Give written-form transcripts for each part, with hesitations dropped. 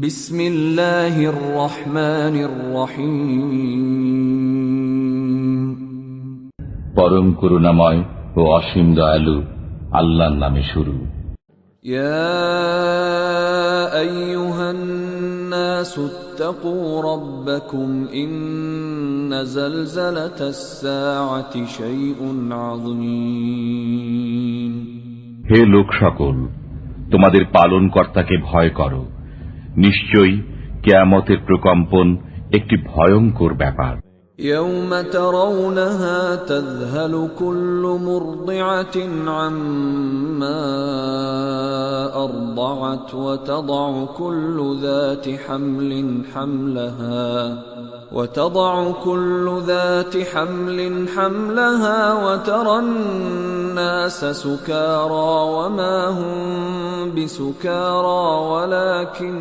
বিসমিল্লাহির রহমানির রহিম। পরম করুণাময় ও অসীম দয়ালু আল্লাহর নামে শুরু। ইয়া আইয়ুহান নাসু ইত্তাকু রাব্বাকুম ইন্না যালযালাতাস সাআতি শাইউন আযীম। হে লোক সকল, তোমাদের পালনকর্তাকে ভয় করো। নিশ্চয়ই কিয়ামতের প্রকম্পন একটি ভয়ঙ্কর ব্যাপার। يوم ترونها تذهل كل مرضعة عما أرضعت وتضع كل ذات حمل حملها وترى الناس سكارى وما هم بسكارى ولكن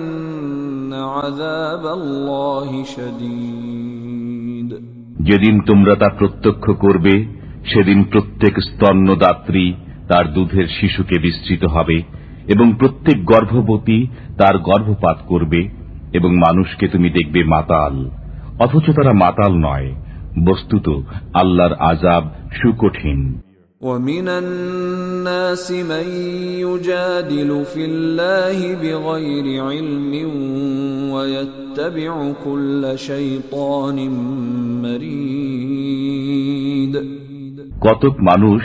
عذاب الله شديد। যেদিন তোমরা তা প্রত্যক্ষ করবে, সেদিন প্রত্যেক স্তন্যদাত্রী তার দুধের শিশুকে বিস্তৃত হবে এবং প্রত্যেক গর্ভবতী তার গর্ভপাত করবে, এবং মানুষকে তুমি দেখবে মাতাল, অথচ তারা মাতাল নয়। বস্তুত আল্লাহর আযাব সুকঠিন। وَمِنَ النَّاسِ مَن يُجَادِلُ فِي اللَّهِ بِغَيْرِ عِلْمٍ وَيَتَّبِعُ كُلَّ شَيْطَانٍ مَرِيدٍ। কতক মানুষ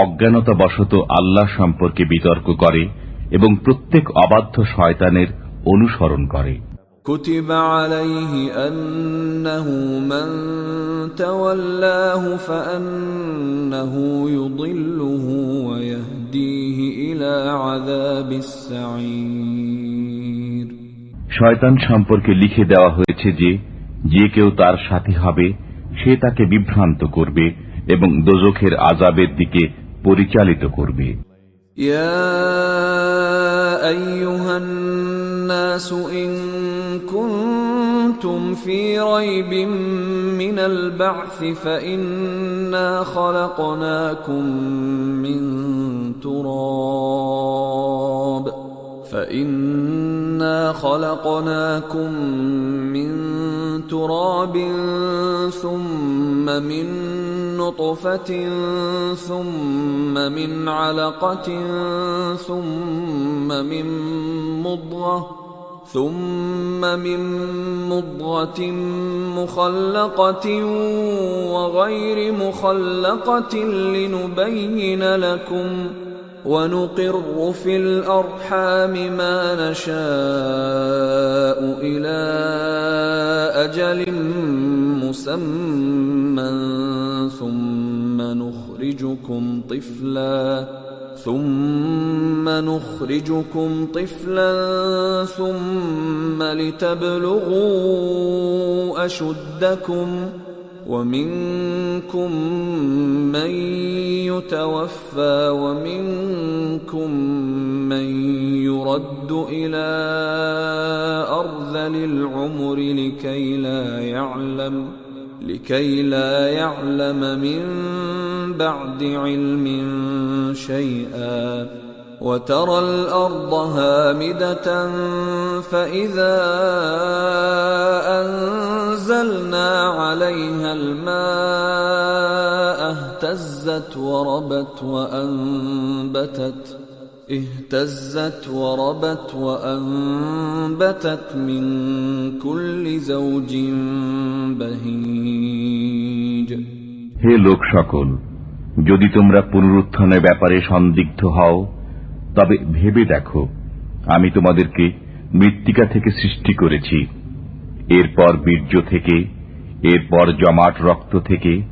অজ্ঞানতাবশত আল্লাহ সম্পর্কে বিতর্ক করে এবং প্রত্যেক অবাধ্য শয়তানের অনুসরণ করে। كُتِبَ عَلَيْهِ أَنَّهُ مَن تَوَلَّاهُ فَأَنَّهُ يُضِلُّهُ وَيَهْدِيهِ إِلَى عَذَابِ السَّعِيرِ। শয়তান সম্পর্কে লিখে দেওয়া হয়েছে যে যে কেউ তার সাথী হবে সে তাকে বিভ্রান্ত করবে এবং দোজখের আযাবের দিকে পরিচালিত করবে। يا أيها الناس إن كنتم في ريب من البعث فإنا خلقناكم من تراب ثم من نطفة ثم من علقة ثم من مضغة مخلقة وغير مخلقة لنبين لكم ونقر في الأرحام ما نشاء إلى أجل مسمى ثم نخرجكم طفلا ثم لتبلغوا أشدكم ومنكم من يتوفى ومنكم من يرد إلى أرذل العمر لكي لا يعلم من بعد علم شيئا وترى الأرض هامدة فإذا أنزلنا عليها الماء اهتزت وربت وأنبتت من كل زوج بهيج। হে লোক সকল, যদি তোমরা পুনরুত্থানের ব্যাপারে সন্দিগ্ধ হও তবে ভেবে দেখো, আমি তোমাদেরকে মৃত্তিকা থেকে সৃষ্টি করেছি, এরপর বীর্য থেকে, এরপর জমাট রক্ত থেকে,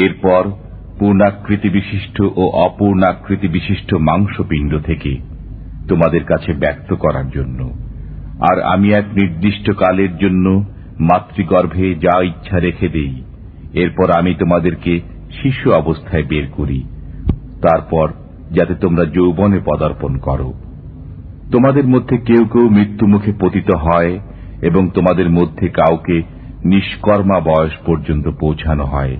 এরপর পূর্ণাকৃতি বিশিষ্ট ও অপূর্ণাকৃতি বিশিষ্ট মাংসপিণ্ড থেকে, তোমাদের কাছে ব্যক্ত করার জন্য। আর আমি এক নির্দিষ্ট কালের জন্য মাতৃগর্ভে যা ইচ্ছা রেখে দেই, এরপর আমি তোমাদেরকে শিশু অবস্থায় বের করি, তারপর যাতে তোমরা যৌবনে পদার্পণ করো। তোমাদের মধ্যে কেউ কেউ মৃত্যুমুখে পতিত হয় এবং তোমাদের মধ্যে কাউকে নিষ্কর্মা বয়স পর্যন্ত পৌঁছানো হয়,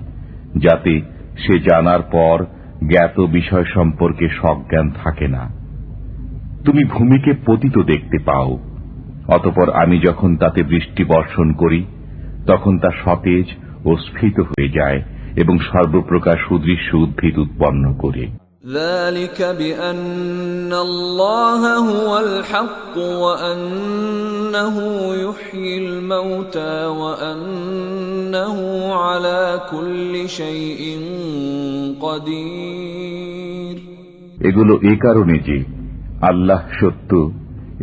যাতে সে জানার পর জ্ঞাত বিষয় সম্পর্কে সজ্ঞান থাকে না। তুমি ভূমিকে পতিত দেখতে পাও, অতঃপর আমি যখন তাতে বৃষ্টি বর্ষণ করি তখন তা সতেজ ও স্ফীত হয়ে যায় এবং সর্বপ্রকার সুদৃশ্য উদ্ভিদ উৎপন্ন করে। ذلك بأن الله هو الحق وأنه يحيي الموتى وأنه على كل شيء قدير। এগুলো এ কারণে যে আল্লাহ সত্য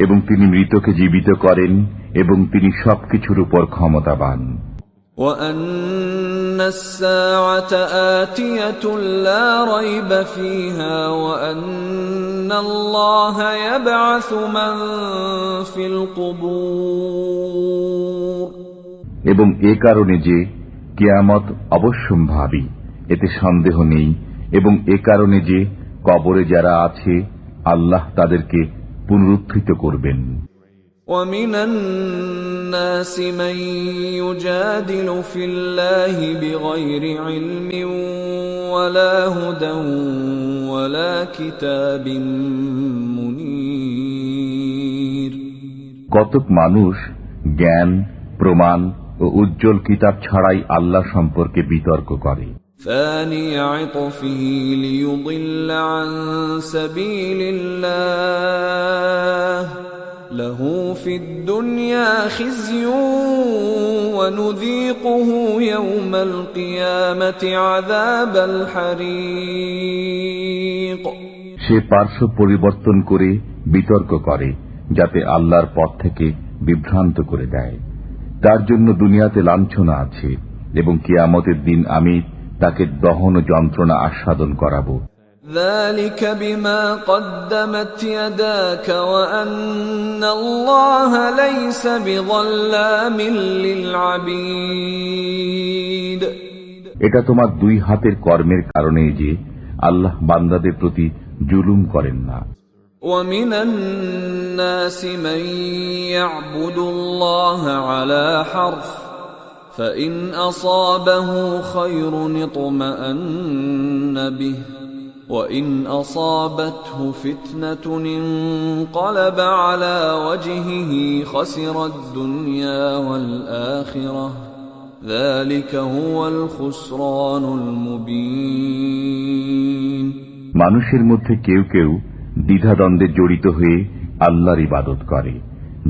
এবং তিনি মৃতকে জীবিত করেন এবং তিনি সবকিছুর উপর ক্ষমতাবান। وأن الساعة آتية لا ريب فيها وأن الله يبعث من في القبور। এবং এ কারণে যে কিয়ামত অবশ্যম্ভাবী, এতে সন্দেহ নেই, এবং এ কারণে যে কবরে যারা আছে আল্লাহ তাদেরকে পুনরুত্থিত করবেন। ومن الناس من يجادل في الله بغير علم ولا هدى ولا كتاب منير। কতক মানুষ জ্ঞান, প্রমাণ ও উজ্জ্বল কিতাব ছাড়াই আল্লাহ সম্পর্কে বিতর্ক করে। ثاني عطفه ليضل عن سبيل الله له في الدنيا خزي ونذيقه يوم القيامة عذاب الحريق। সে পার্শ্ব পরিবর্তন করে বিতর্ক করে যাতে আল্লাহর পথ থেকে বিভ্রান্ত করে দেয়। তার জন্য দুনিয়াতে লাঞ্ছনা আছে এবং কিয়ামতের দিন আমি তাকে দহন ও যন্ত্রণা আস্বাদন করাবো। ذلك بما قدمت يداك وأن الله ليس بظلام للعبيد। এটা তোমার দুই হাতের কর্মের কারণে যে আল্লাহ বান্দাদের প্রতি জুলুম করেন না। ومن الناس من يعبد الله على حرف فإن أصابه خير اطمأن به وإن أصابته فتنة انقلب على وجهه خسر الدنيا والآخرة ذلك هو الخسران المبين। মানুষের মধ্যে কেউ কেউ দ্বিধাদ্বন্দ্বে জড়িত হয়ে আল্লাহর ইবাদত করে।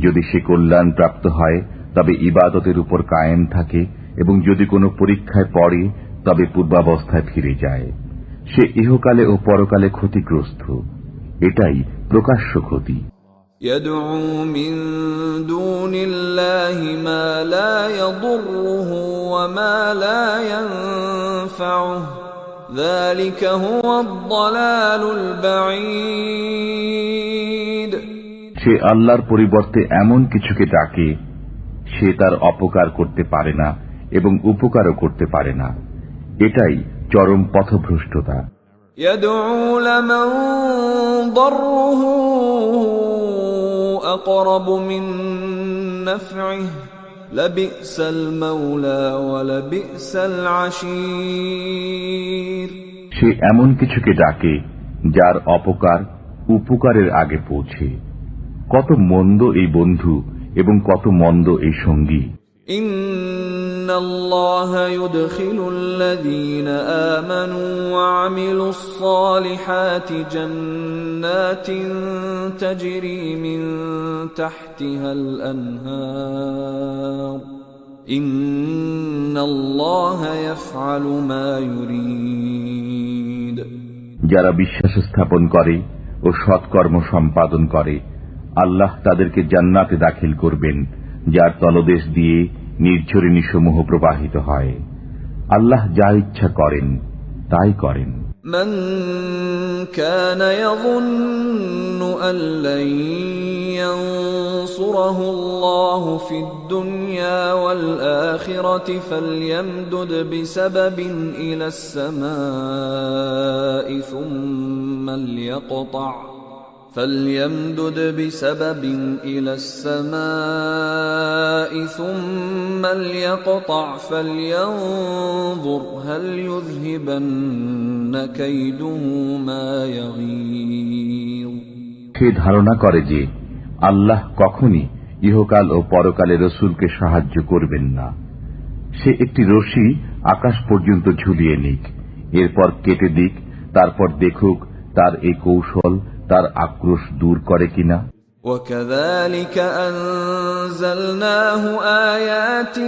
যদি সে কল্যাণ প্রাপ্ত হয় তবে ইবাদতের উপর কায়েম থাকে, এবং যদি কোনো পরীক্ষায় পড়ে তবে পূর্বাবস্থায় ফিরে যায়। সে ইহকালে ও পরকালে ক্ষতিগ্রস্ত। এটাই প্রকাশ্য ক্ষতি। يدعو من دون الله ما لا يضره وما لا ينفعه ذلك هو الضلال البعيد। সে আল্লাহর পরিবর্তে এমন কিছুকে ডাকে সে তার অপকার করতে পারে না এবং উপকারও করতে পারে না। এটাই চরম পথভ্রষ্টতা। يدعو لمن ضره أقرب من نفعه لبئس المولى ولبئس العشير। সে এমন কিছুকে ডাকে যার অপকার উপকারের আগে পৌঁছে। কত মন্দ এই বন্ধু এবং কত মন্দ এই সঙ্গী। إن الله يدخل الذين آمنوا وعملوا الصالحات جنات تجري من تحتها الأنهار إن الله يفعل ما يريد। যারা বিশ্বাস স্থাপন করে ও সৎকর্ম সম্পাদন করে আল্লাহ তাদেরকে জান্নাতে দাখিল করবেন, যার তলদেশ দিয়ে নির্ঝরিণী সমূহ প্রবাহিত হয়। আল্লাহ যা ইচ্ছা করেন তাই করেন। من كان يظن أن لن ينصره الله في الدنيا والآخرة فليمدد بسبب إلى السماء ثم ليقطع فلينظر هل يذهبن كيده ما يغيظ। সে ধারণা করে যে আল্লাহ কখনই ইহকাল ও পরকালে রসুলকে সাহায্য করবেন না। সে একটি রশি আকাশ পর্যন্ত ঝুলিয়ে নিক, এরপর কেটে দিক, তারপর দেখুক তার এই কৌশল তার আক্রোশ দূর করে কিনা। وَكَذَلِكَ أَنزَلْنَاهُ آيَاتٍ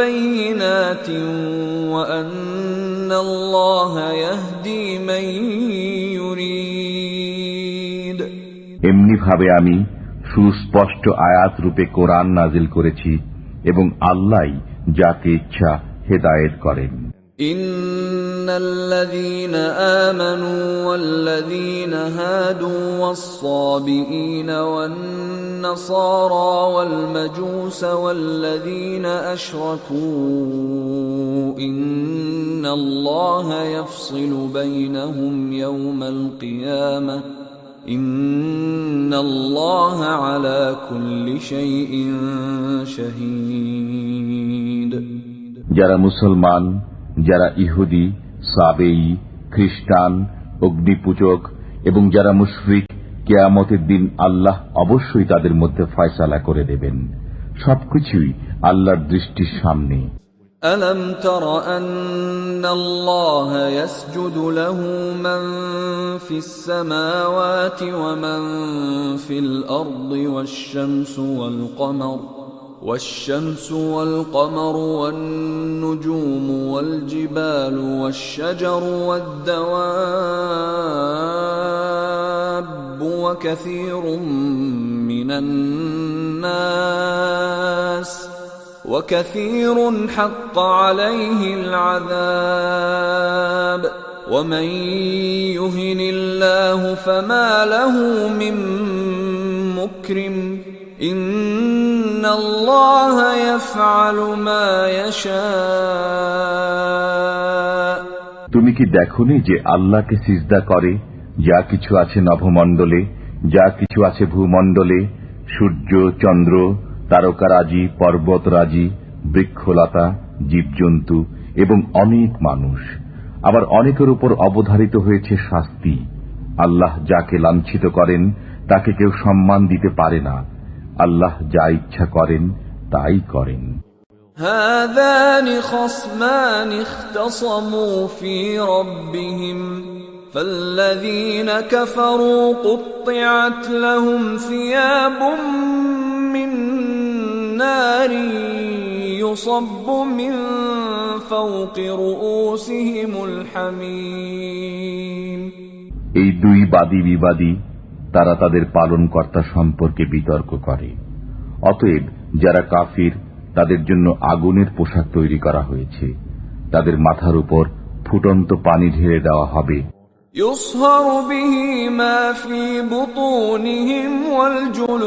بَيِّنَاتٍ وَأَنَّ اللَّهَ يَهْدِي مَن يُرِيدُ। এমনি ভাবে আমি সুস্পষ্ট আয়াত রূপে কোরআন নাজিল করেছি এবং আল্লাহই যাকে ইচ্ছা হেদায়েত করেন। إن الذين آمنوا والذين هادوا والصابئين والنصارى والمجوس والذين أشركوا إن الله يفصل بينهم يوم القيامة إن الله على كل شيء شهيد। যারা মুসলমান, যারা ইহুদি, সাবেঈ, খ্রিস্টান, অগ্নিপূজক এবং যারা মুশরিক, কিয়ামতের দিন আল্লাহ অবশ্যই তাদের মধ্যে ফয়সালা করে দেবেন। সবকিছুই আল্লাহর দৃষ্টির সামনে। ألم تر أن الله يسجد له من في السماوات ومن في الأرض والشمس والقمر والنجوم والجبال والشجر والدواب وكثير من الناس وكثير حق عليه العذاب ومن يهن الله فما له من مكرم إن الله يفعل ما يشاء। তুমি কি দেখোনি যে আল্লাহকে সিজদা করে যা কিছু আছে নভমণ্ডলে, যা কিছু আছে ভূমণ্ডলে, সূর্য, চন্দ্র, তারকারাজি, পর্বতরাজি, বৃক্ষলতা, জীবজন্তু এবং অনেক মানুষ। আবার অনেকের উপর অবধারিত হয়েছে শাস্তি। আল্লাহ যাকে লাঞ্ছিত করেন তাকে কেউ সম্মান দিতে পারে না। আল্লাহ যা ইচ্ছা করেন তাই করেন। هذان خصمان اختصموا في ربهم فالذين كفروا قطعت لهم ثياب من نار يصب من فوق رؤوسهم الحميم। এই দুই বাদী বিবাদী তারা তাদের পালনকর্তা সম্পর্কে বিতর্ক করে। অতএব যারা কাফির তাদের জন্য আগুনের পোশাক তৈরি করা হয়েছে, তাদের মাথার উপর ফুটন্ত পানি ঢেলে দেওয়া হবে। يصهر به ما في بطونهم والجلود।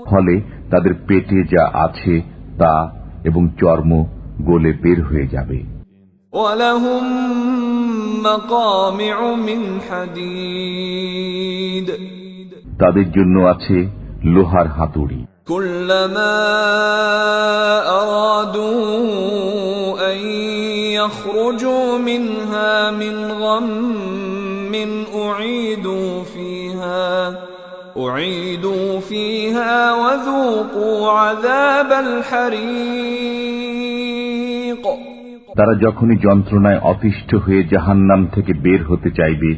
ফলে তাদের পেটে যা আছে তা এবং চর্ম গলে বের হয়ে যাবে। ولهم مقامع من حديد। তাদের জন্য আছে লোহার হাতুড়ি। كلما أرادوا أن يخرجوا منها من غم أعيدوا فيها وذوقوا عذاب الحريق। তারা যখনই যন্ত্রণায় অতিষ্ঠ হয়ে জাহান্নাম থেকে বের হতে চাইবে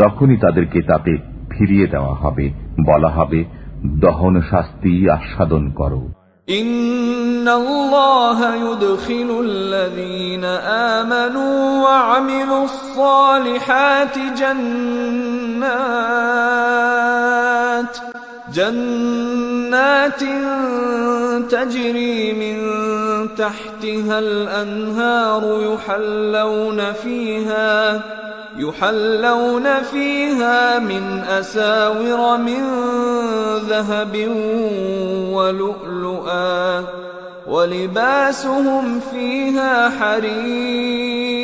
তখনই তাদেরকে তাতে ফিরিয়ে দেওয়া হবে, বলা হবে দহন শাস্তি আস্বাদন করো। ইন্নাল্লাহা ইউদখিলুল্লাযীনা আমানু ওয়া আমিলুস সালিহাতি জান্নাতিন তাজরি মিন তাহতিহাল আনহারু يحلون فيها من أساور من ذهب ولؤلؤا ولباسهم فيها حرير।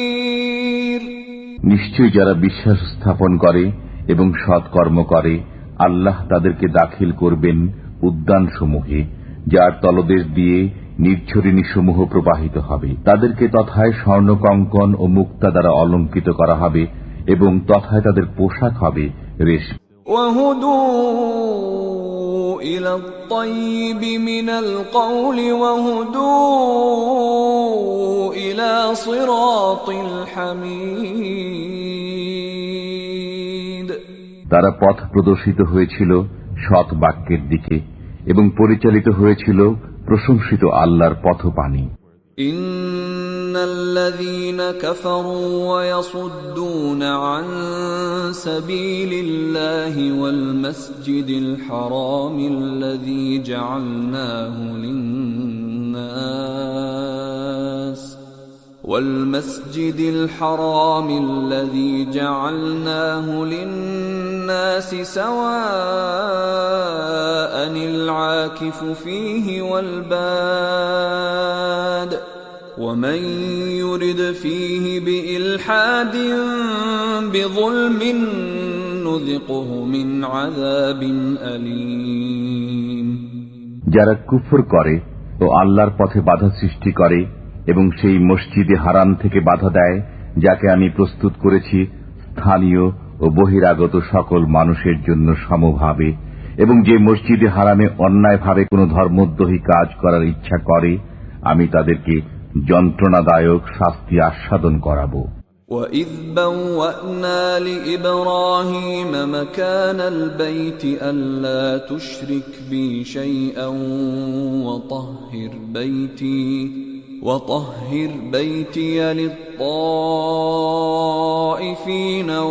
নিশ্চয় যারা বিশ্বাস স্থাপন করে এবং সৎকর্ম করে আল্লাহ তাদেরকে দাখিল করবেন উদ্যানসমূহে, যার তলদেশ দিয়ে নির্ঝরিণী সমূহ প্রবাহিত হবে। তাদেরকে তথায় স্বর্ণকঙ্কন ও মুক্তা দ্বারা অলঙ্কৃত করা হবে এবং তথায় তাদের পোশাক হবে রেশম। إلى الطيب من القول وهدوا إلى صراط الحميد তারা পথ প্রদর্শিত হয়েছিল সৎ বাক্যের দিকে এবং পরিচালিত হয়েছিল প্রশংসিত আল্লাহর পথপানি। إن الذين كفروا ويصدون عن سبيل الله والمسجد الحرام الذي جعلناه للناس سواء العاكف فيه والباد ومن يرد فيه بإلحاد بظلم نذقه من عذاب أليم যারা কুফর করে ও আল্লাহর পথে বাধা সৃষ্টি করে এবং সেই মসজিদে হারাম থেকে বাধা দেয় যাকে আমি প্রস্তুত করেছি স্থানীয় ও বহিরাগত সকল মানুষের জন্য সমভাবে, এবং যে মসজিদে হারামে অন্যায়ভাবে কোনো ধর্মদ্রোহী কাজ করার ইচ্ছা করে আমি তাদেরকে যন্ত্রণাদায়ক শাস্তি আস্বাদন করাব। وَإِذْ بَوَّأْنَا لِإِبْرَاهِيمَ مَكَانَ الْبَيْتِ أَلَّا تُشْرِكْ بِي شَيْئًا وَطَهِّرْ بَيْتِيَ لِلطَّائِفِينَ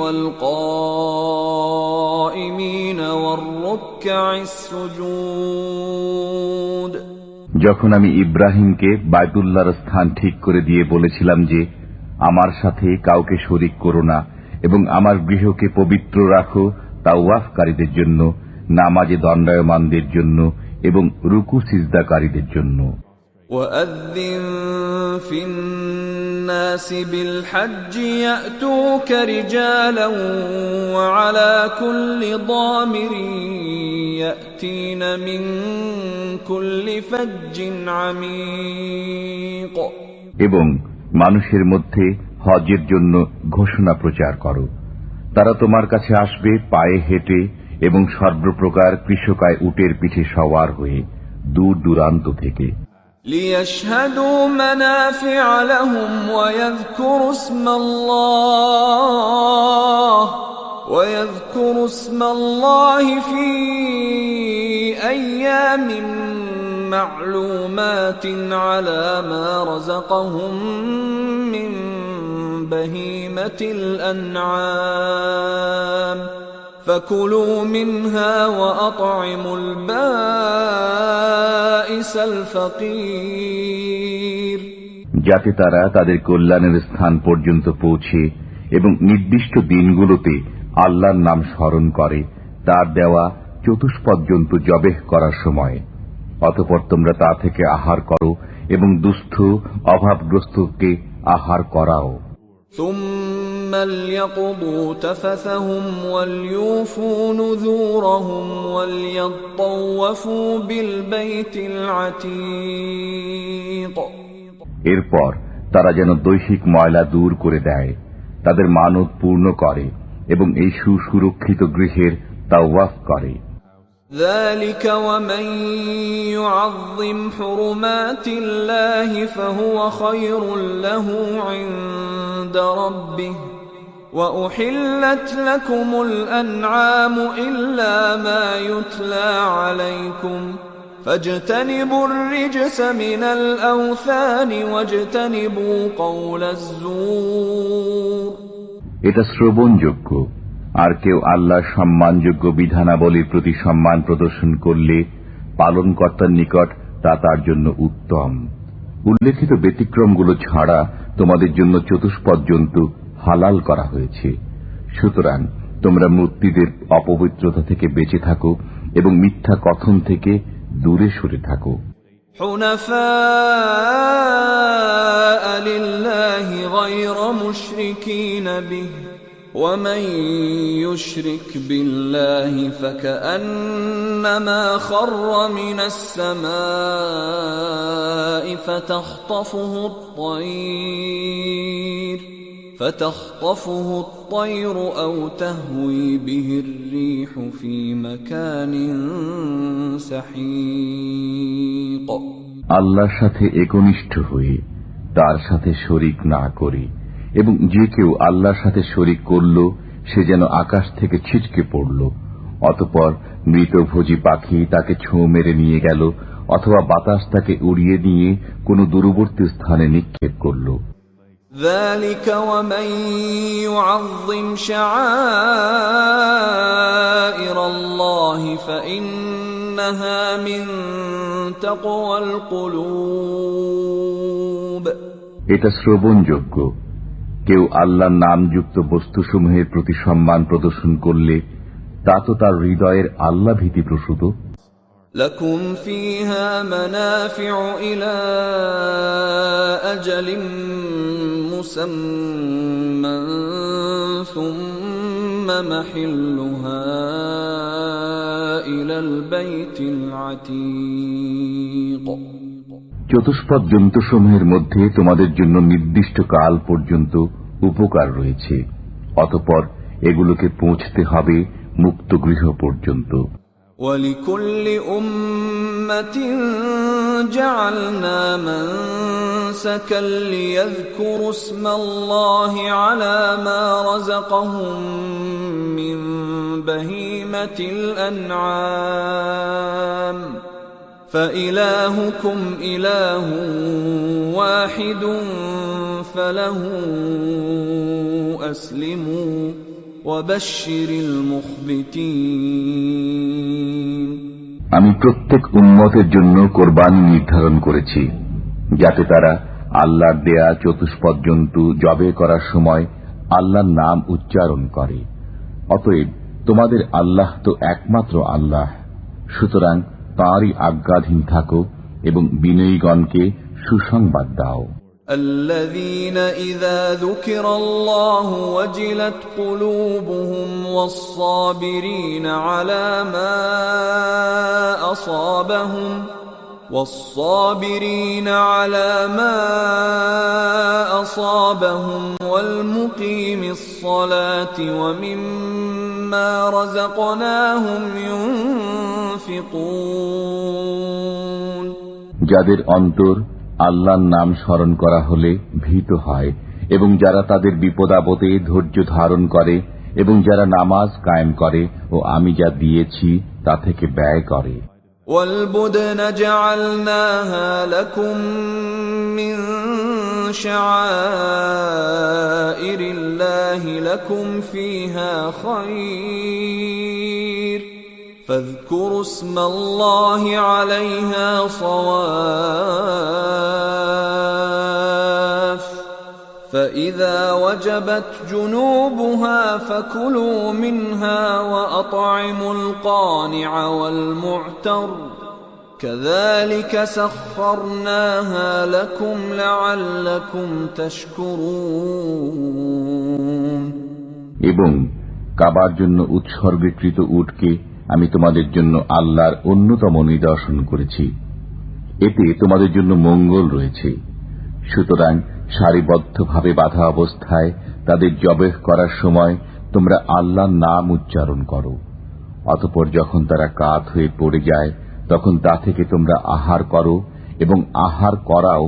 وَالْقَائِمِينَ وَالرُّكَّعِ السُّجُودِ যখন আমি ইব্রাহিমকে বায়তুল্লাহর স্থান ঠিক করে দিয়ে বলেছিলাম যে আমার সাথে কাউকে শরীক করো না এবং আমার গৃহকে পবিত্র রাখো তাওয়াফকারীদের জন্য, নামাজে দণ্ডায়মানদের জন্য এবং রুকু সিজদাকারীদের জন্য। وَأَذِّن فِي النَّاسِ بِالْحَجِّ يَأْتُوكَ رِجَالًا وَعَلَى كُلِّ ضَامِرٍ يَأْتِينَ مِنْ كُلِّ فَجٍّ عَمِيقٍ এবং মানুষের মধ্যে হজের জন্য ঘোষণা প্রচার করো। তারা তোমার কাছে আসবে পায়ে হেঁটে এবং সর্বপ্রকার কৃষকায় উটের পিঠে সওয়ার হয়ে দূর দূরান্ত থেকে। لِيَشْهَدُوا مَنَافِعَ لَهُمْ وَيَذْكُرُوا اسْمَ اللَّهِ فِي أَيَّامٍ مَّعْلُومَاتٍ عَلَى مَا رَزَقَهُم مِّن بَهِيمَةِ الْأَنْعَامِ فَكُلُوا مِنْهَا وَأَطْعِمُوا الْبَائِسَ الْفَقِيرَ যাতে তারা তাদের কল্যাণের স্থান পর্যন্ত পৌঁছে এবং নির্দিষ্ট দিনগুলোতে আল্লাহর নাম স্মরণ করে তার দেওয়া চতুষ্পদ জন্তু জবেহ করার সময়। অতঃপর তোমরা তা থেকে আহার করো এবং দুস্থ অভাবগ্রস্তকে আহার করাও। ثُمَّ لْيَقْضُوا تَفَثَهُمْ وَلْيُوفُوا نُذُورَهُمْ وَلْيَطَّوَّفُوا بِالْبَيْتِ الْعَتِيقِ এরপর তারা যেন দৈহিক ময়লা দূর করে দেয়, তাদের মানত পূর্ণ করে এবং এই সুসুরক্ষিত গৃহের তাওয়াফ করে। ذَلِكَ وَمَن يُعَظِّمْ حُرُمَاتِ اللَّهِ فَهُوَ خَيْرٌ لَّهُ عِندَ رَبِّهِ وَأُحِلَّتْ لَكُمُ الْأَنْعَامُ إِلَّا مَا يُتْلَى عَلَيْكُمْ فَاجْتَنِبُوا الرِّجْسَ مِنَ الْأَوْثَانِ وَاجْتَنِبُوا قَوْلَ الزُّورِ এটা শ্রবণযোগ্য, আর কেউ আল্লাহর সম্মানযোগ্য বিধানাবলীর প্রতি সম্মান প্রদর্শন করলে পালনকর্তার নিকট তা তার জন্য উত্তম। উল্লেখিত ব্যতিক্রমগুলো ছাড়া তোমাদের জন্য চতুষ্পদ জন্তু হালাল করা হয়েছে। সুতরাং তোমরা মূর্তিদের অপবিত্রতা থেকে বেঁচে থাকো এবং মিথ্যা কথন থেকে দূরে সরে থাকো। حُنَفَاءَ لِلَّهِ غَيْرَ مُشْرِكِينَ بِهِ وَمَن يُشْرِكْ بِاللَّهِ فَكَأَنَّمَا خَرَّ مِنَ السَّمَاءِ فَتَخْطَفُهُ الطَّيْرُ فتخطفه الطير أو تهوي به الريح في مكان سحيق আল্লাহর সাথে একনিষ্ঠ হয়ে তার সাথে শরীক না করে, এবং যে কেউ আল্লাহর সাথে শরীক করল সে যেন আকাশ থেকে ছিটকে পড়ল, অতঃপর মৃতভোজী পাখি তাকে ছোঁ মেরে নিয়ে গেল, অথবা বাতাস তাকে উড়িয়ে নিয়ে কোন দূরবর্তী স্থানে নিক্ষেপ করল। ذلك ومن يعظم شعائر الله فإنها من تقوى القلوب এটা শ্রবণযোগ্য। কেউ আল্লাহর নামযুক্ত বস্তুসমূহের প্রতি সম্মান প্রদর্শন করলে তা তো তার হৃদয়ের আল্লাহ ভীতি প্রসূত। لكم فيها منافع إلى أجل مسمى ثم محلها إلى البيت العتيق চতুষ্পদ জন্তুসমূহের মধ্যে তোমাদের জন্য নির্দিষ্ট কাল পর্যন্ত উপকার রয়েছে, অতঃপর এগুলোকে পৌঁছতে হবে মুক্ত গৃহ পর্যন্ত। ولكل أمة جعلنا منسكا ليذكروا اسم الله على ما رزقهم من بهيمة الأنعام فإلهكم إله واحد فله أسلموا وبشر المخبتين আমি প্রত্যেক উম্মতের জন্য কোরবানি নির্ধারণ করেছি, যাতে তারা আল্লাহর দেয়া চতুষ্পদ জন্তু জবে করার সময় আল্লাহর নাম উচ্চারণ করে। অতএব তোমাদের আল্লাহ তো একমাত্র আল্লাহ, সুতরাং তাঁরই আজ্ঞাধীন থাকো এবং বিনয়ীগণকে সুসংবাদ দাও। الذين إذا ذكر الله وجلت قلوبهم والصابرين على ما أصابهم والمقيم الصلاة ومما رزقناهم ينفقون যাদের অন্তর আল্লাহর নাম স্মরণ করা হলে ভীত হয়, এবং যারা তাদের বিপদাপদে ধৈর্য ধারণ করে, এবং যারা নামাজ কায়েম করে ও আমি যা দিয়েছি তা থেকে ব্যয় করে। والبدن جعلناها لكم من شعائر الله لكم فيها خير فاذكروا اسم الله عليها صواف فإذا وجبت جنوبها فكلوا منها وأطعموا القانع والمعتر كذلك سخرناها لكم لعلكم تشكرون এবং কাবার জন্য উৎসর্গীকৃত উটকে আমি তোমাদের জন্য আল্লাহর অন্যতম নিদর্শন করেছি, এতে তোমাদের জন্য মঙ্গল রয়েছে। সুতরাং সারিবদ্ধভাবে বাঁধা অবস্থায় তাদের জবেহ করার সময় তোমরা আল্লাহর নাম উচ্চারণ করো, অতঃপর যখন তারা কাত হয়ে পড়ে যায় তখন তা থেকে তোমরা আহার করো, এবং আহার করাও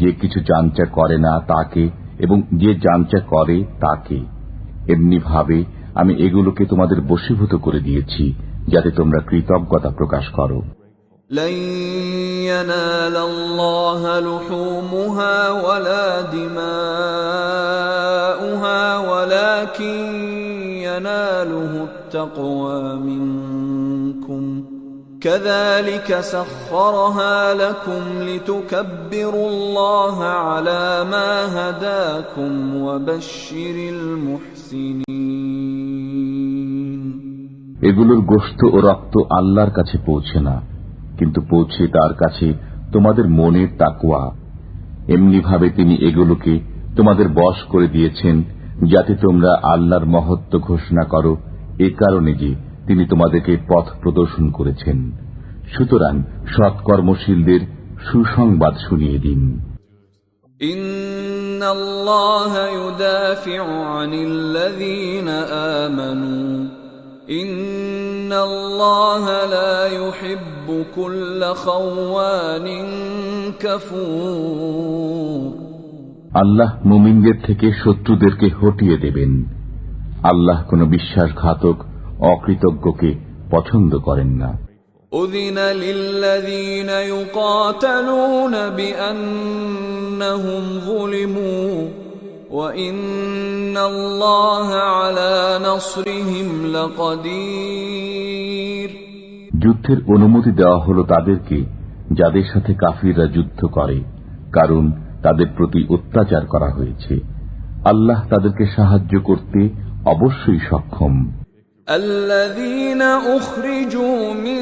যে কিছু যাঞ্চা করে না তাকে, এবং যে যাঞ্চা করে তাকে। এমনি ভাবে আমি এগুলোকে তোমাদের বশীভূত করে দিয়েছি যাতে তোমরা কৃতজ্ঞতা প্রকাশ করো। لن ينال الله لحومها ولا دماؤها ولكن يناله التقوى منكم كذلك سخرها لكم لتكبروا الله على ما هداكم وبشر المحسنين এগুলোর গোশত ও রক্ত আল্লাহর কাছে পৌঁছে না, কিন্তু পৌঁছে তার কাছে তোমাদের মনের তাকওয়া। এমনি ভাবে তিনি এগুলোকে তোমাদের বশ করে দিয়েছেন যাতে তোমরা আল্লাহর মহত্ব ঘোষণা করো, এ কারণে যে তিনি তোমাদেরকে পথ প্রদর্শন করেছেন। সুতরাং সৎকর্মশীলদের সুসংবাদ শুনিয়ে দিন। ইন্নাল্লাহা ইউদাফিউ আনিল্লাযীনা আমানু ইন্নাল্লাহা লা ইউহিব্বু কুল্লা খাওয়ানিন কাফুর। আল্লাহ মুমিনদের থেকে শত্রুদেরকে হটিয়ে দেবেন। আল্লাহ কোন বিশ্বাসঘাতক অকৃতজ্ঞকে পছন্দ করেন না। উযিনা লিল্লাযীনা ইউকাতালুনা বিআন্নাহুম যুলিমু ওয়া ইন্নাল্লাহা আলা নাসরিহিম লাকাদির। যুদ্ধের অনুমতি দেওয়া হলো তাদেরকে যাদের সাথে কাফিররা যুদ্ধ করে, কারণ তাদের প্রতি অত্যাচার করা হয়েছে। আল্লাহ তাদেরকে সাহায্য করতে অবশ্যই সক্ষম। الذين أخرجوا من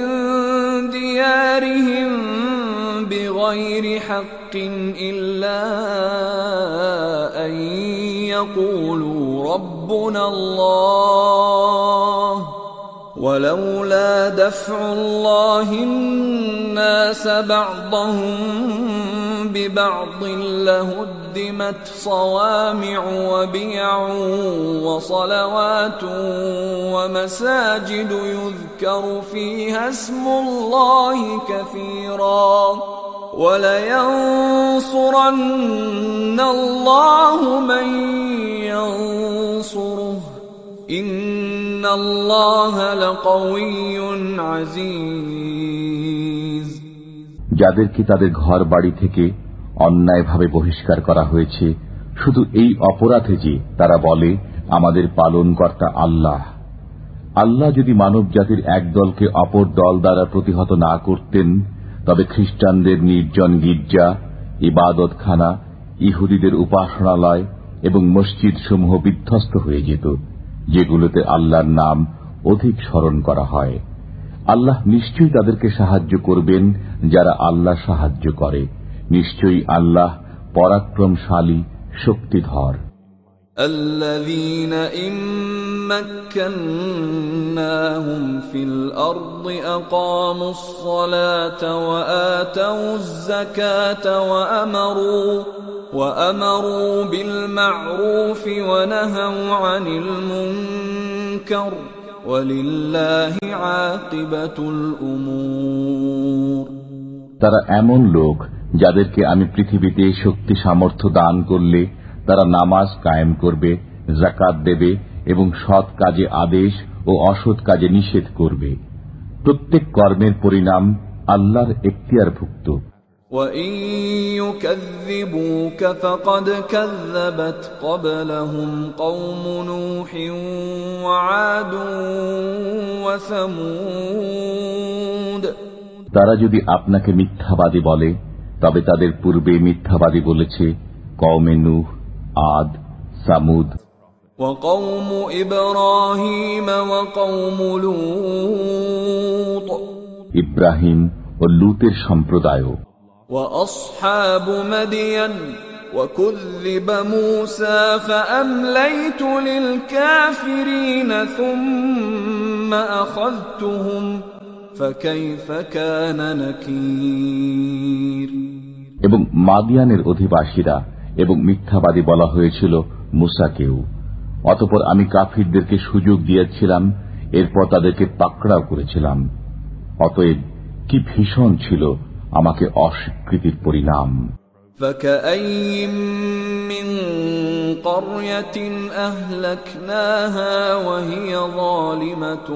ديارهم بغير حق إلا أن يقولوا ربنا الله ولولا دفع الله الناس بعضهم ببعض لهدمت صوامع وبيع وصلوات ومساجد يذكر فيها اسم الله كثيرا ولينصرن الله من ينصره إن الله لقوي عزيز। যাদেরকে তাদের ঘর বাড়ি থেকে অন্যায়ভাবে বহিষ্কার করা হয়েছে শুধু এই অপরাধে যে তারা বলে আমাদের পালনকর্তা আল্লাহ। আল্লাহ যদি মানব জাতির এক দলকে অপর দল দ্বারা প্রতিহত না করতেন, তবে খ্রিস্টানদের নির্জন গির্জা, ইবাদতখানা, ইহুদিদের উপাসনালয় এবং মসজিদ সমূহ বিধ্বস্ত হয়ে যেত, যেগুলোতে আল্লাহর নাম অধিক স্মরণ করা হয়। আল্লাহ নিশ্চয়ই তাদেরকে সাহায্য করবেন যারা আল্লাহ সাহায্য করে। নিশ্চয়ই আল্লাহ পরাক্রমশালী, শক্তিধর। الذين إن مكناهم في الأرض أقاموا الصلاة وآتوا الزكاة وأمروا بالمعروف ونهوا عن المنكر ولله عاقبة الأمور। তারা এমন লোক যাদেরকে আমি পৃথিবীতে শক্তি সামর্থ্য দান করলে তারা নামাজ কায়েম করবে, যাকাত দেবে এবং সৎ কাজে আদেশ ও অসৎ কাজে নিষেধ করবে। প্রত্যেক কর্মের পরিণাম আল্লাহর এখতিয়ারভুক্ত। وَإِن يُكَذِّبُوكَ فَقَدْ كَذَّبَتْ قَبْلَهُمْ قَوْمُ نُوحٍ وَعَادٌ وَثَمُودَ। তারা যদি আপনাকে মিথ্যাবাদী বলে, তবে তাদের পূর্বে মিথ্যাবাদী বলেছে কওমে নূহ, আদ, সামুদ, وَقَوْمُ إِبْرَاهِيمَ وَقَوْمُ لُوطٍ, ইব্রাহিম ও লূতের সম্প্রদায়, وَأَصْحَابُ مَدْيَنَ وَكُذِّبَ مُوسَى فَأَمْلَيْتُ لِلْكَافِرِينَ ثُمَّ أَخَذْتُهُمْ فَكَيْفَ كَانَ نَكِيرِ। এবং মাদিয়ানের অধিবাসীরা এবং মিথ্যাবাদী বলা হয়েছিল মুসাকেও। অতঃপর আমি কাফিরদেরকে সুযোগ দিয়েছিলাম, এরপর তাদেরকে পাকড়াও করেছিলাম। অতএব কি ভীষণ ছিল আমাকে অস্বীকৃতির পরিণাম। فَكَأَيِّن مِّن قَرْيَةٍ أَهْلَكْنَاهَا وَهِيَ ظَالِمَةٌ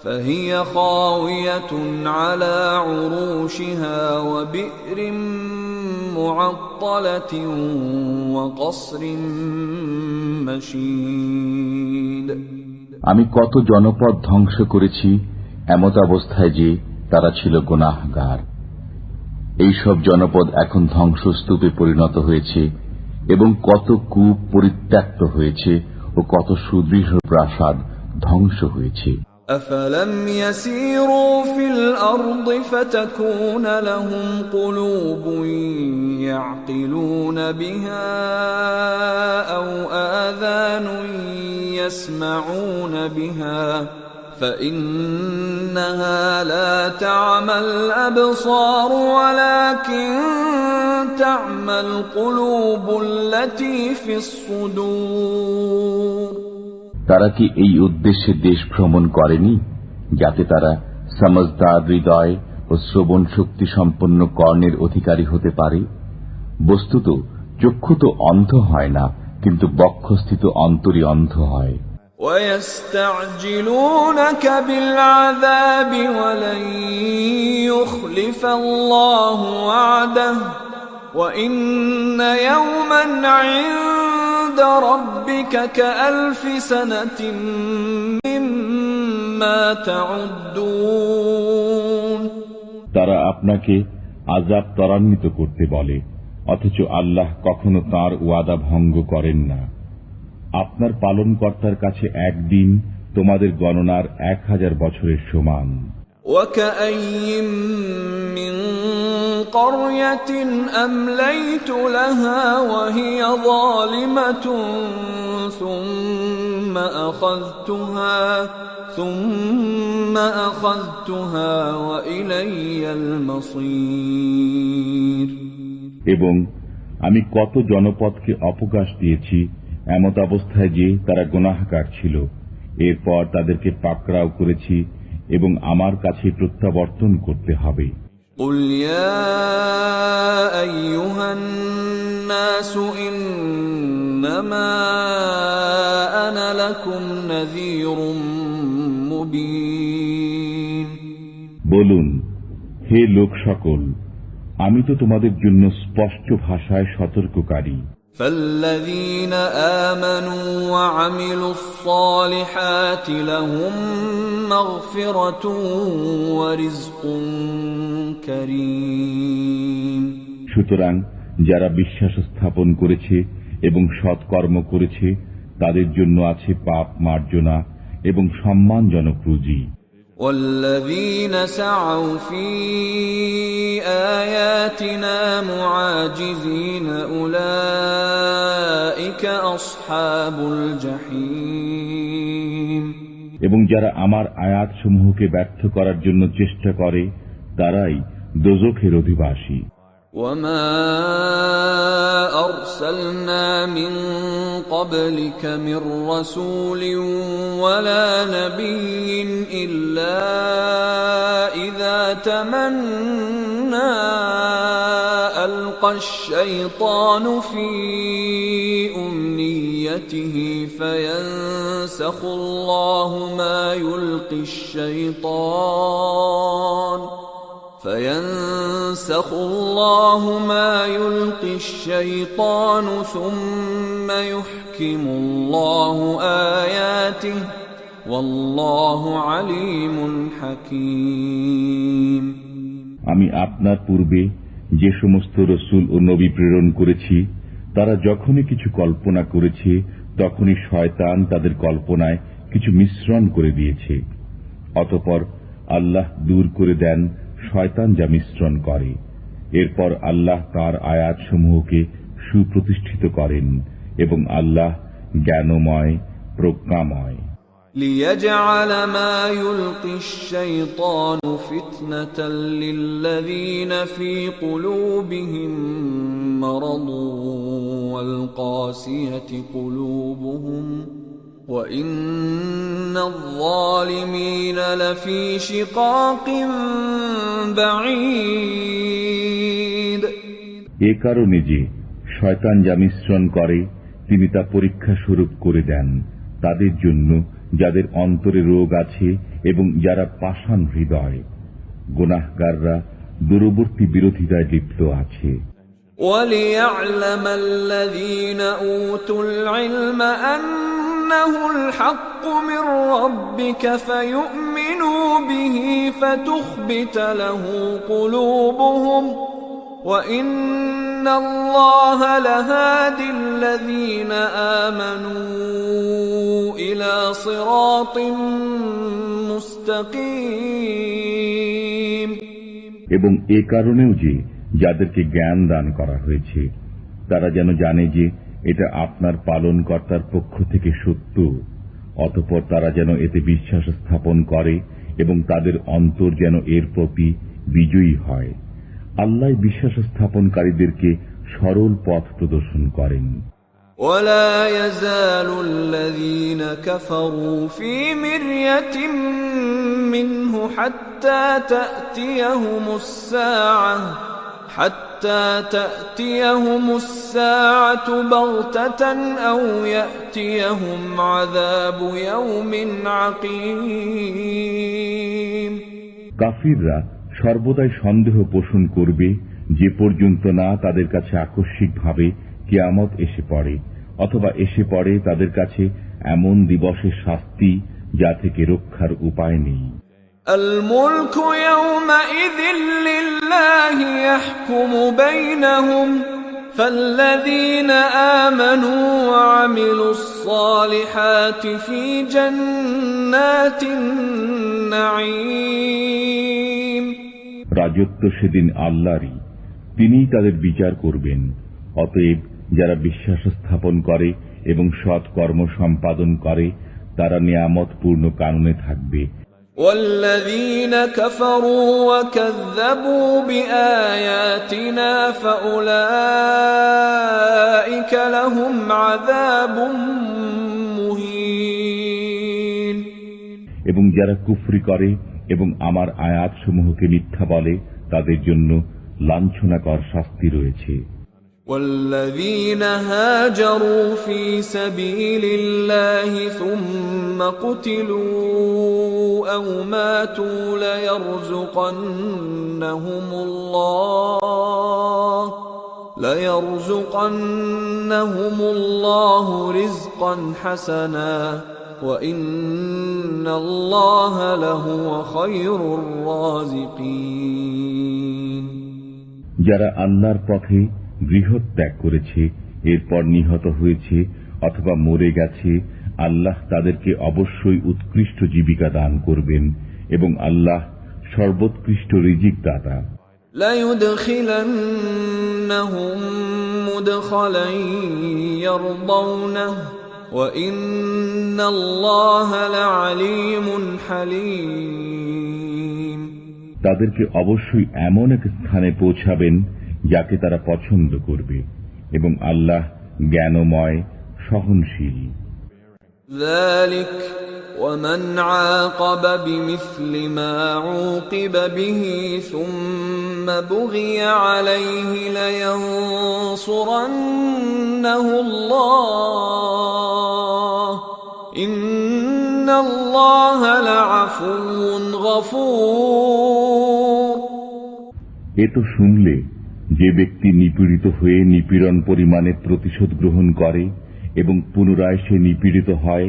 فهي خاوية على عروشها وبئر معطلة وقصر مشيد। আমি কত জনপদ ধ্বংস করেছি এমত অবস্থায় যে তারা ছিল গুনাহগার। এইসব জনপদ এখন ধ্বংসস্তূপে পরিণত হয়েছে এবং কত কূপ পরিত্যক্ত হয়েছে ও কত সুদৃঢ় প্রাসাদ ধ্বংস হয়েছে। أفلم يسيروا في الأرض فتكون لهم قلوب يعقلون بها أو آذان يسمعون بها فإنها لا تعمى الأبصار ولكن تعمى القلوب التي في الصدور তারা কি এই উদ্দেশ্যে দেশ ভ্রমণ করেনি যাতে তারা সমজদার হৃদয় ও শ্রবণ শক্তি সম্পন্ন কর্ণের অধিকারী হতে পারে? বস্তুত চক্ষু তো অন্ধ হয় না, কিন্তু বক্ষস্থিত অন্তরই অন্ধ হয়। وَيَسْتَعْجِلُونَكَ بِالْعَذَابِ وَلَنْ يُخْلِفَ اللَّهُ وَعْدَهُ وَإِنَّ يَوْمًا عِندَ رَبِّكَ كَأَلْفِ سَنَةٍ مِّمَّا تَعُدُّونَ তারা আপনাকে আযাব ত্বরান্বিত করতে বলে, অথচ আল্লাহ কখনো তাঁর ওয়াদা ভঙ্গ করেন না। আপনার পালনকর্তার কাছে একদিন তোমাদের গণনার 1000 বছরের সমান। وَكَأَيِّن مِّن قَرْيَةٍ أَمْلَيْتُ لَهَا وَهِيَ ظَالِمَةٌ ثُمَّ أَخَذْتُهَا وَإِلَيَّ الْمَصِيرُ এবং আমি কত জনপদকে অবকাশ দিয়েছি এমত অবস্থায় যে তারা গুনাহগার ছিল, এরপর তাদেরকে পাকড়াও করেছি এবং আমার কাছে প্রত্যাবর্তন করতে হবে। قُلْ يَا أَيُّهَا النَّاسُ إِنَّمَا أَنَا لَكُمْ نَذِيرٌ مُبِينٌ বলুন, হে লোক সকল, আমি তো তোমাদের জন্য স্পষ্ট ভাষায় সতর্ককারী। فَالَّذِينَ آمَنُوا وَعَمِلُوا الصَّالِحَاتِ لَهُم مَّغْفِرَةٌ وَرِزْقٌ كَرِيمٌ সুতরাং যারা বিশ্বাস স্থাপন করেছে এবং সৎকর্ম করেছে তাদের জন্য আছে পাপ মার্জনা এবং সম্মানজনক রুজি। وَالَّذِينَ سَعَوْا فِي آيَاتِنَا مُعَاجِزِينَ أُولَئِكَ أَصْحَابُ الْجَحِيمِ এবং যারা আমার আয়াতসমূহকে ব্যর্থ করার জন্য চেষ্টা করে তারাই দোজখের অধিবাসী। وَمَا أَرْسَلْنَا مِن قَبْلِكَ مِن رَّسُولٍ وَلَا نَبِيٍّ إِلَّا إِذَا تَمَنَّى أَلْقَى الشَّيْطَانُ فِي أُمْنِيَّتِهِ فَيَنسَخُ اللَّهُ مَا يُلْقِي الشَّيْطَانُ ثُمَّ يُحْكِمُ اللَّهُ آيَاتِهِ وَاللَّهُ عَلِيمٌ حَكِيمٌ আমি আপনার পূর্বে যে সমস্ত রসূল ও নবী প্রেরণ করেছি তারা যখনই কিছু কল্পনা করেছে তখনই শয়তান তাদের কল্পনায় কিছু মিশ্রণ করে দিয়েছে। অতঃপর আল্লাহ দূর করে দেন শয়তান যা মিশ্রণ করে। এরপর আল্লাহ তাঁর আয়াতসমূহকে সুপ্রতিষ্ঠিত করেন এবং আল্লাহ জ্ঞানময় প্রজ্ঞাময়। لِيَجْعَلَ مَا يُلْقِي الشَّيْطَانُ فِتْنَةً لِلَّذِينَ فِي قُلُوبِهِم مَّرَضٌ وَالْقَاسِيَةِ قُلُوبُهُمْ وَإِنَّ الظَّالِمِينَ لَفِي شِقَاقٍ بَعِيدٍ এ কারণে যে শয়তান যা মিশ্রণ করে তিনি তা পরীক্ষা স্বরূপ করে দেন তাদের জন্য যাদের অন্তরে রোগ আছে এবং যারা পাষাণ হৃদয়। গুনাহগাররা দূরবর্তী বিরোধিতায় লিপ্ত আছে। وَلِيَعْلَمَ الَّذِينَ أُوتُوا الْعِلْمَ أَنَّهُ الْحَقُّ مِنْ رَبِّكَ فَيُؤْمِنُوا بِهِ فَتُخْبِتَ لَهُ قُلُوبُهُمْ وَإِنَّ اللَّهَ لَهَادِ الَّذِينَ آمَنُوا إِلَى صِرَاطٍ مُسْتَقِيمٍ এবং এ কারণেও যে যাদেরকে জ্ঞান দান করা হয়েছে তারা যেন জানে যে এটা আপনার পালনকর্তার পক্ষ থেকে সত্য, অতঃপর তারা যেন এতে বিশ্বাস স্থাপন করে এবং তাদের অন্তর যেন এর প্রতি বিজয়ী হয়। আল্লাহ বিশ্বাস স্থাপনকারীদেরকে সরল পথ প্রদর্শন করেন। ولا يزال الذين كفروا في مرية منه حتى تأتيهم الساعة بغتة أو يأتيهم عذاب يوم عقيم। কাফিররা সর্বদাই সন্দেহ পোষণ করবে যে পর্যন্ত না তাদের কাছে আকস্মিকভাবে কিয়ামত এসে পড়ে, অথবা এসে পড়ে তাদের কাছে এমন দিবসের শাস্তি যা থেকে রক্ষার উপায় নেই। الملك يومئذ لله يحكم بينهم فالذين آمنوا وعملوا الصالحات في جنات النعيم। রাজত্ব সেদিন আল্লাহরই, তিনিই তাদের বিচার করবেন। অতএব যারা বিশ্বাস স্থাপন করে এবং সৎ কর্ম সম্পাদন করে তারা নিয়ামতপূর্ণ কাননে থাকবে। والذين كفروا وكذبوا بآياتنا فأولئك لهم عذاب مهين। এবং যারা কুফরি করে এবং আমার আয়াতসমূহকে মিথ্যা বলে তাদের জন্য লাঞ্ছনাকর শাস্তি রয়েছে। والذين هاجروا في سبيل الله ثم قتلوا أو ماتوا ليرزقنهم الله رزقا حسنا وإن الله لهو خير الرازقين। যারা আল্লাহর পথে গৃহত্যাগ করেছে এরপর নিহত হয়েছে অথবা মরে গেছে, আল্লাহ তাদেরকে অবশ্যই উৎকৃষ্ট জীবিকা দান করবেন এবং আল্লাহ সর্বোৎকৃষ্ট রিজিক দাতা। لَيُدْخِلَنَّهُم مُّدْخَلًا يَرْضَوْنَهُ وَإِنَّ اللَّهَ لَعَلِيمٌ حَلِيمٌ। তাদেরকে অবশ্যই এমন এক স্থানে পৌঁছাবেন যাকে তারা পছন্দ করবে এবং আল্লাহ জ্ঞানময় সহনশীল। ذلك ومن عاقب بمثل ما عوقب به ثم بغي عليه لينصرنه الله إن الله لعفو غفور। এ তো শুনলে যে ব্যক্তি নিপীড়িত হয়ে নিপীড়ন পরিমাণে প্রতিশোধ গ্রহণ করে এবং পুনরায় সে নিপীড়িত হয়,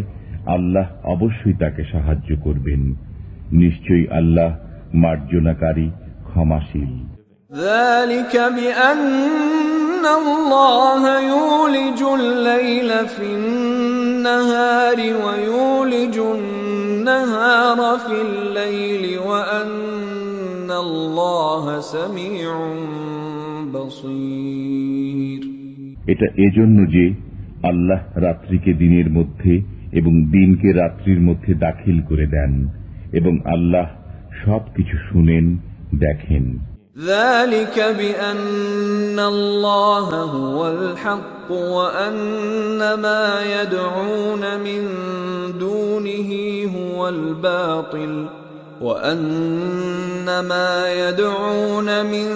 আল্লাহ অবশ্যই তাকে সাহায্য করবেন। নিশ্চয়ই আল্লাহ মার্জনাকারী, ক্ষমাশীল। ذلك بأن الله يولج الليل في النهار ويولج النهار في الليل وأن الله سميع بصير। এটা এজন্য যে আল্লাহ রাত্রিকে দিনের মধ্যে এবং দিনকে রাত্রির মধ্যে দাখিল করে দেন এবং আল্লাহ সবকিছু শুনেন, দেখেন। ذلك بأن الله هو الحق وأن ما يدعون من دونه هو الباطل وأن ما يدعون من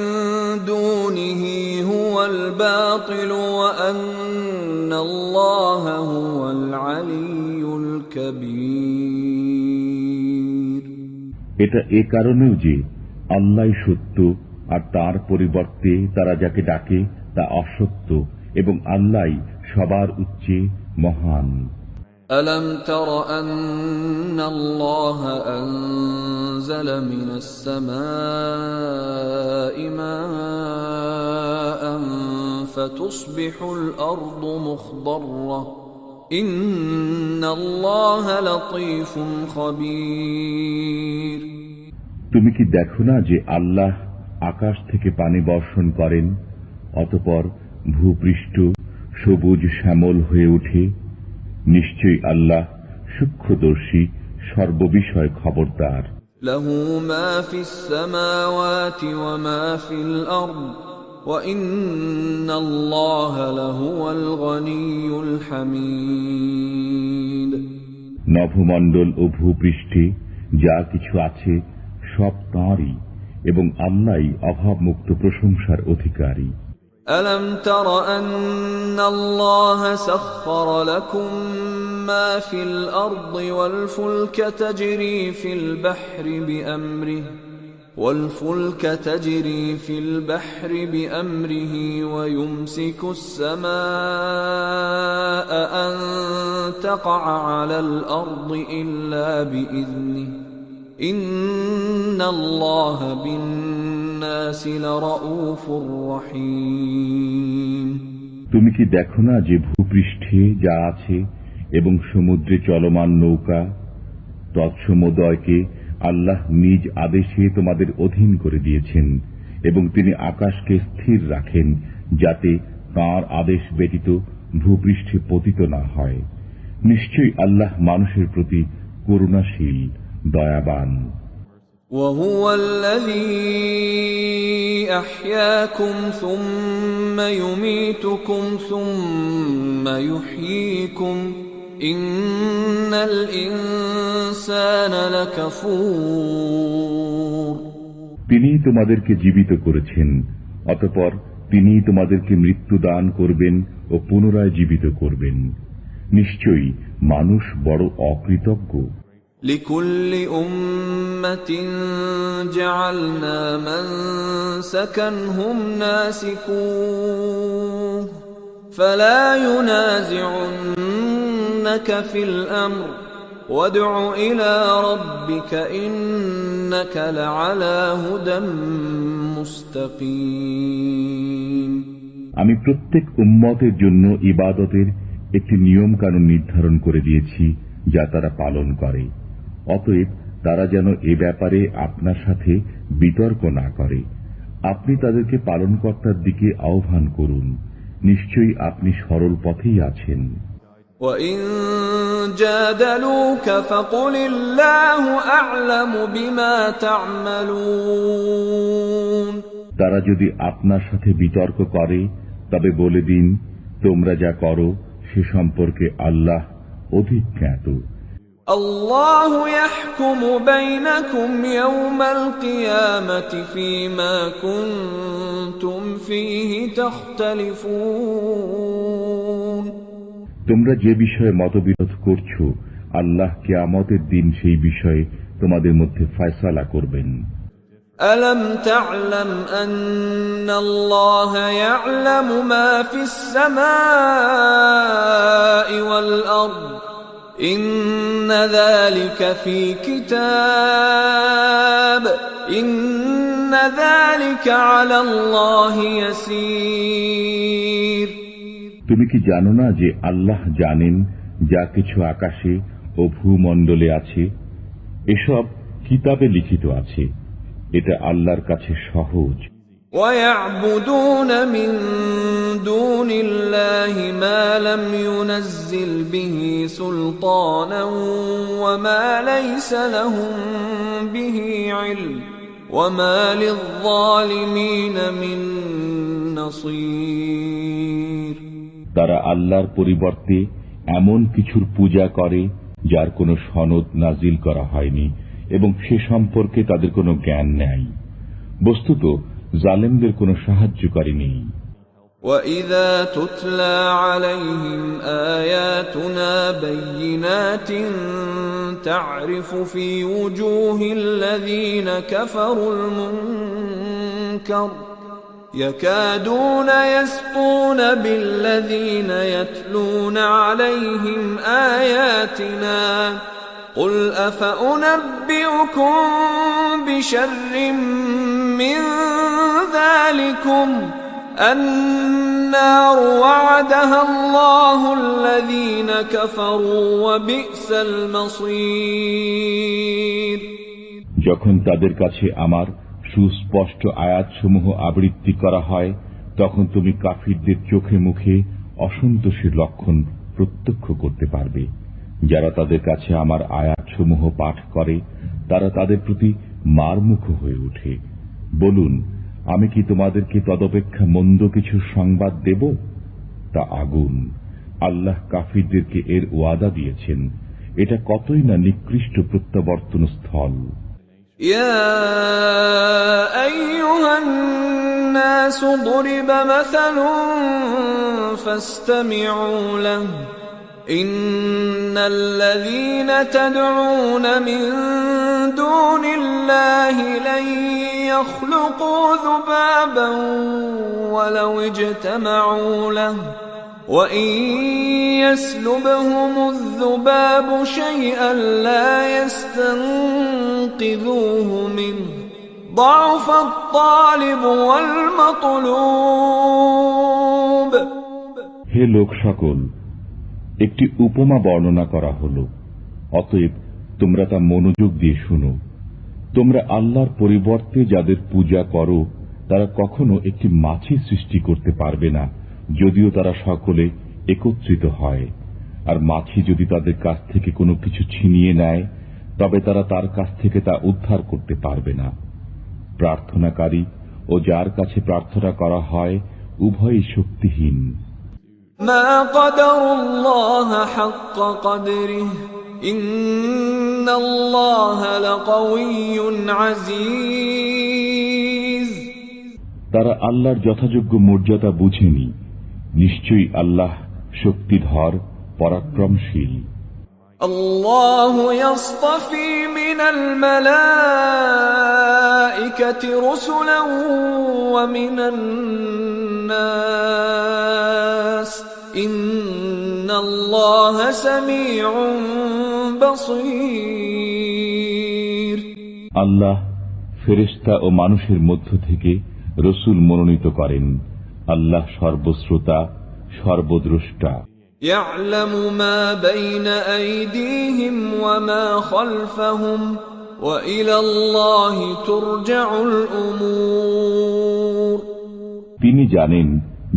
دونه هو الباطل وأن الله هو العلي الكبير। এটা এ কারণেও যে আল্লাহ সত্য আর তার পরিবর্তে তারা যাকে ডাকে তা অসত্য এবং আল্লাহ সবার উচ্চে মহান। ألم تر أن الله أنزل من السماء ماء فتصبح الأرض مخضرة إن الله لطيف خبير। তুমি কি দেখো না যে আল্লাহ আকাশ থেকে পানি বর্ষণ করেন, অতঃপর ভূপৃষ্ঠ সবুজ শ্যামল হয়ে ওঠে? নিশ্চয়ই আল্লাহ সূক্ষ্মদর্শী, সর্ববিষয় খবরদার। له ما في السماوات وما في الأرض وإن الله لهو الغني الحميد। নভমণ্ডল ও ভূপৃষ্ঠে যা কিছু আছে সব তাঁরই, এবং আল্লাহই অভাবমুক্ত প্রশংসার অধিকারী। ألم تر أن الله سخر لكم ما في الأرض والفلك تجري في البحر بأمره ويمسك السماء أن تقع على الأرض إلا بإذنه إن الله بالناس لرؤوف رحيم। তুমি কি দেখো না যে ভূপৃষ্ঠে যা আছে এবং সমুদ্রে চলমান নৌকা, তৎসমুদয়কে আল্লাহ নিজ আদেশে তোমাদের অধীন করে দিয়েছেন, এবং তিনি আকাশকে স্থির রাখেন যাতে তাঁর আদেশ ব্যতীত ভূপৃষ্ঠে পতিত না হয়। নিশ্চয়ই আল্লাহ মানুষের প্রতি করুণাশীল, দয়াবান। وهو الذي أحياكم ثم يميتكم ثم يحييكم إن الإنسان لكفور। তিনিই তোমাদেরকে জীবিত করেছেন, অতঃপর তিনিই তোমাদেরকে মৃত্যু দান করবেন ও পুনরায় জীবিত করবেন। নিশ্চয়ই মানুষ বড় অকৃতজ্ঞ। لكل أمة جعلنا منسكا هم ناسكوه فلا ينازعنك في الأمر وادع إلى ربك إنك لعلى هدى مستقيم। আমি প্রত্যেক উম্মতের জন্য ইবাদতের একটি নিয়ম কানুন নির্ধারণ করে দিয়েছি যা তারা পালন করে। অতএব তারা যেন এ ব্যাপারে আপনার সাথে বিতর্ক না করে। আপনি তাদেরকে পালনকর্তার দিকে আহ্বান করুন, নিশ্চয়ই আপনি সরল পথেই আছেন। وَإِن جَادَلُوكَ فَقُلِ اللَّهُ أَعْلَمُ بِمَا تَعْمَلُونَ। তারা যদি আপনার সাথে বিতর্ক করে তবে বলে দিন, তোমরা যা করো সে সম্পর্কে আল্লাহ অধিক জ্ঞাত। الله يحكم بينكم يوم القيامة فيما كنتم فيه تختلفون। তোমরা যে বিষয়ে মতবিরোধ করছো, আল্লাহ কিয়ামতের দিন সেই বিষয়ে তোমাদের মধ্যে ফয়সালা করবেন। ألم تعلم أن الله يعلم ما في السماء والأرض إن ذلك في كتاب إن ذلك على الله يسير। তুমি কি জানো না যে আল্লাহ জানেন যা কিছু আকাশে ও ভূমণ্ডলে আছে, এসব কিতাবে লিখিত আছে, এটা আল্লাহর কাছে সহজ। وَيَعْبُدُونَ مِن دُونِ اللَّهِ مَا لَمْ يُنَزِّلْ بِهِ سُلْطَانًا وَمَا لَيْسَ لَهُم بِهِ عِلْمٌ وَمَا لِلظَّالِمِينَ مِن نَّصِيرٍ। তারা আল্লাহর পরিবর্তে এমন কিছুর পূজা করে যার কোনো সনদ নাজিল করা হয়নি, এবং সে সম্পর্কে তাদের কোনো জ্ঞান নেই। বস্তুত জালেমদের কোনো সাহায্যকারী নেই। وَإِذَا تُتْلَى عَلَيْهِمْ آيَاتُنَا بَيِّنَاتٍ تَعْرِفُ فِي وُجُوهِ الَّذِينَ كَفَرُوا الْمُنكَرَ يَكَادُونَ يَسْطُونَ بِالَّذِينَ يَتْلُونَ عَلَيْهِمْ آيَاتِنَا قُلْ أَفَأُنَبِّئُكُم بِشَرٍّ مِّن ذَلِكُمْ النَّارُ وَعَدَهَا اللَّهُ الَّذِينَ كَفَرُوا وَبِئْسَ الْمَصِيرُ। যখন তাদের কাছে আমার সুস্পষ্ট আয়াতসমূহ আবৃত্তি করা হয়, তখন তুমি কাফিরদের চোখে মুখে অসন্তোষের লক্ষণ প্রত্যক্ষ করতে পারবে। যারা তাদের কাছে আমার আয়াতসমূহ পাঠ করে তারা তাদের প্রতি মারমুখ হয়ে ওঠে। বলুন, আমি কি তোমাদেরকে তদপেক্ষা মন্দ কিছু সংবাদ দেব? তা আগুন। আল্লাহ কাফিরদেরকে এর ওয়াদা দিয়েছেন। এটা কতই না নিকৃষ্ট প্রত্যাবর্তন স্থল। يا أيها الناس ضرب مثل فاستمعوا له إن الذين تدعون من دون الله لن يخلقوا ذبابا ولو اجتمعوا له وإن يسلبهم الذباب شيئا لا يستنقذوه منه ضعف الطالب والمطلوب। হে লোক সকল, একটি উপমা বর্ণনা করা হল, অতএব তোমরা তা মনোযোগ দিয়ে শুনো। তোমরা আল্লাহর পরিবর্তে যাদের পূজা করো তারা কখনো একটি মাছি সৃষ্টি করতে পারবে না, যদিও তারা সকলে একত্রিত হয়। আর মাছি যদি তাদের কাছ থেকে কোনো কিছু ছিনিয়ে নেয় তবে তারা তার কাছ থেকে তা উদ্ধার করতে পারবে না। প্রার্থনাকারী ও যার কাছে প্রার্থনা করা হয় উভয়ই শক্তিহীন। মা কদরুল্লাহ হাক্ক কদরিহ ইন্নাল্লাহ লাকাওয়িয়্যুন আজিজ। তারা আল্লাহর যথাযোগ্য মর্যাদা বুঝেনি। নিশ্চয়ই আল্লাহ শক্তিধর, পরাক্রমশীল। আল্লাহু ইয়াসতাফি মিনাল মালাইকাতি রুসুলান ওয়া মিনান নাস ইন্নাল্লাহা সামিউন বাসীর। আল্লাহ ফেরেশতা ও মানুষের মধ্য থেকে রসুল মনোনীত করেন। আল্লাহ সর্বশ্রোতা, সর্বদ্রষ্টা। يعلم ما بين أيديهم وما خلفهم وإلى الله ترجع الأمور। তিনি জানেন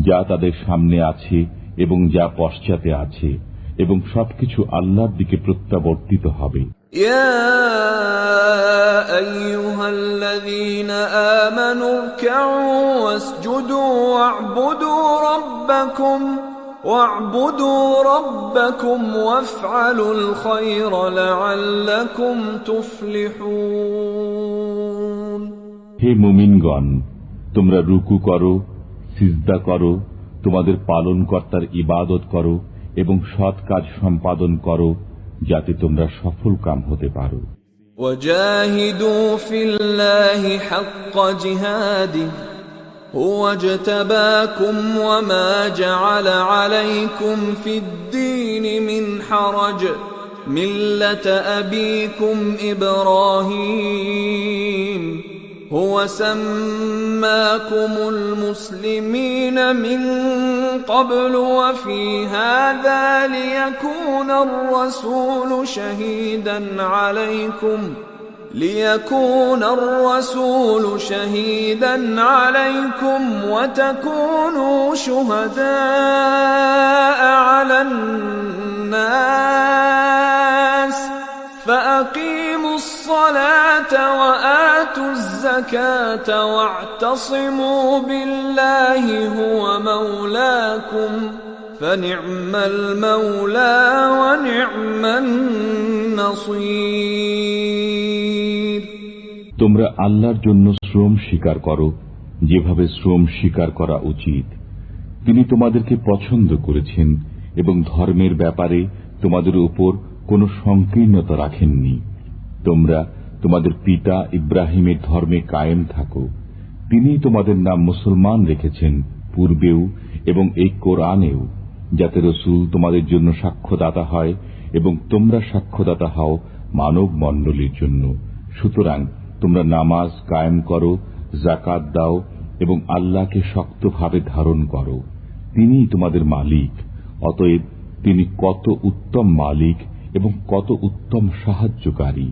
যা তাদের সামনে আছে এবং যা পশ্চাতে আছে, এবং সবকিছু আল্লাহর দিকে প্রত্যাবর্তিত হবে। يا أيها الذين آمنوا اركعوا واسجدوا واعبدوا ربكم وافعلوا الخير لعلكم تفلحون। হে মুমিনগণ, তোমরা রুকু করো, সিজদা করো, তোমাদের পালনকর্তার ইবাদত করো এবং সৎ কাজ সম্পাদন করো, যাতে তোমরা সফল কাম হতে পারো। وجاهدوا في الله حق جهاده هو اجتباكم وما جعل عليكم في الدين من حرج ملة أبيكم إبراهيم هو سماكم المسلمين من قبل وفي هذا ليكون الرسول شهيدا عليكم وتكونوا شهداء على الناس فأقيموا الصلاة وآتوا الزكاة واعتصموا بالله هو مولاكم فنعم المولى ونعم النصير। তোমরা আল্লাহর জন্য শ্রম স্বীকার করো যেভাবে শ্রম স্বীকার করা উচিত। তিনি তোমাদেরকে পছন্দ করেছেন এবং ধর্মের ব্যাপারে তোমাদের উপর কোনো সংকীর্ণতা রাখেননি। তোমরা তোমাদের পিতা ইব্রাহিমের ধর্মে কায়েম থাকো। তিনি তোমাদের নাম মুসলমান রেখেছেন পূর্বেও এবং এই কোরআনেও, যাতে রসুল তোমাদের জন্য সাক্ষ্যদাতা হয় এবং তোমরা সাক্ষ্যদাতা হও মানব মণ্ডলীর জন্য। সুতরাং তোমরা নামাজ কায়েম করো, যাকাত দাও এবং আল্লাহকে শক্তভাবে ধারণ করো। তিনিই তোমাদের মালিক। অতএব তিনি কত উত্তম মালিক এবং কত উত্তম সাহায্যকারী।